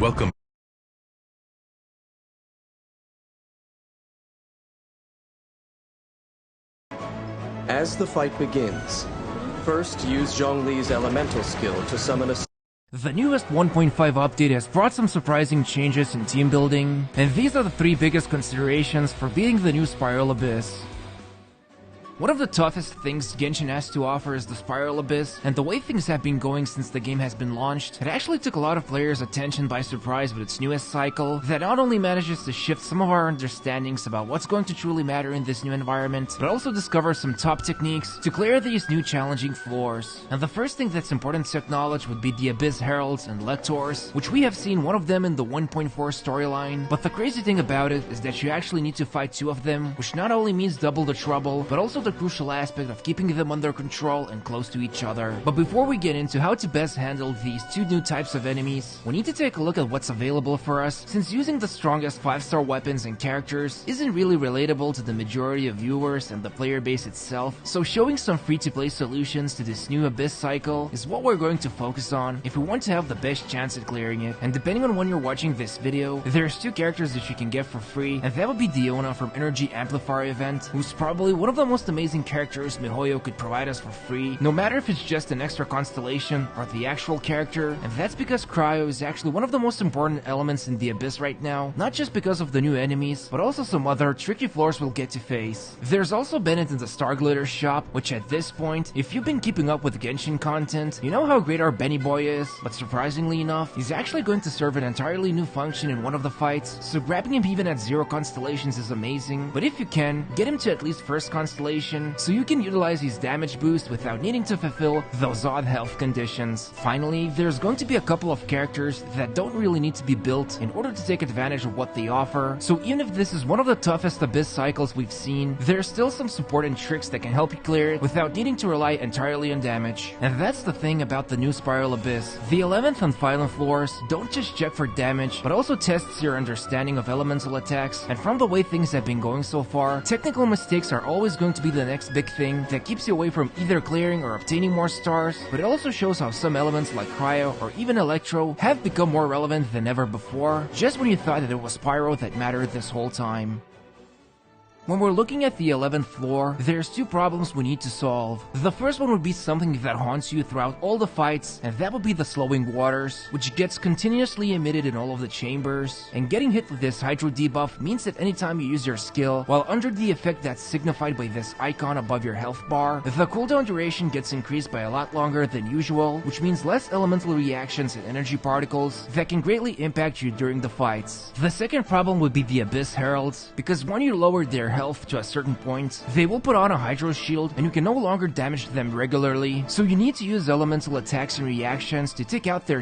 Welcome. As the fight begins, first use Zhongli's elemental skill to summon a... The newest 1.5 update has brought some surprising changes in team building, and these are the three biggest considerations for beating the new Spiral Abyss. One of the toughest things Genshin has to offer is the Spiral Abyss, and the way things have been going since the game has been launched, it actually took a lot of players' attention by surprise with its newest cycle that not only manages to shift some of our understandings about what's going to truly matter in this new environment, but also discovers some top techniques to clear these new challenging floors. And the first thing that's important to acknowledge would be the Abyss Heralds and Lectors, which we have seen one of them in the 1.4 storyline, but the crazy thing about it is that you actually need to fight two of them, which not only means double the trouble, but also the crucial aspect of keeping them under control and close to each other. But before we get into how to best handle these two new types of enemies, we need to take a look at what's available for us, since using the strongest 5-star weapons and characters isn't really relatable to the majority of viewers and the player base itself, so showing some free-to-play solutions to this new Abyss cycle is what we're going to focus on if we want to have the best chance at clearing it. And depending on when you're watching this video, there's two characters that you can get for free, and that would be Diona from Energy Amplifier event, who's probably one of the most amazing characters miHoYo could provide us for free, no matter if it's just an extra constellation or the actual character, and that's because Cryo is actually one of the most important elements in the Abyss right now, not just because of the new enemies, but also some other tricky floors we'll get to face. There's also Bennett in the Star Glitter shop, which at this point, if you've been keeping up with Genshin content, you know how great our Benny Boy is, but surprisingly enough, he's actually going to serve an entirely new function in one of the fights, so grabbing him even at 0 constellations is amazing, but if you can, get him to at least first constellation, so you can utilize his damage boost without needing to fulfill those odd health conditions. Finally, there's going to be a couple of characters that don't really need to be built in order to take advantage of what they offer, so even if this is one of the toughest Abyss cycles we've seen, there's still some support and tricks that can help you clear it without needing to rely entirely on damage. And that's the thing about the new Spiral Abyss. The 11th and final floors don't just check for damage, but also tests your understanding of elemental attacks, and from the way things have been going so far, technical mistakes are always going to be the next big thing that keeps you away from either clearing or obtaining more stars, but it also shows how some elements like Cryo or even Electro have become more relevant than ever before, just when you thought that it was Pyro that mattered this whole time. When we're looking at the 11th floor, there's two problems we need to solve. The first one would be something that haunts you throughout all the fights, and that would be the slowing waters, which gets continuously emitted in all of the chambers. And getting hit with this Hydro debuff means that anytime you use your skill, while under the effect that's signified by this icon above your health bar, the cooldown duration gets increased by a lot longer than usual, which means less elemental reactions and energy particles that can greatly impact you during the fights. The second problem would be the Abyss Heralds, because when you lower their health to a certain point, they will put on a Hydro shield and you can no longer damage them regularly, so you need to use elemental attacks and reactions to take out their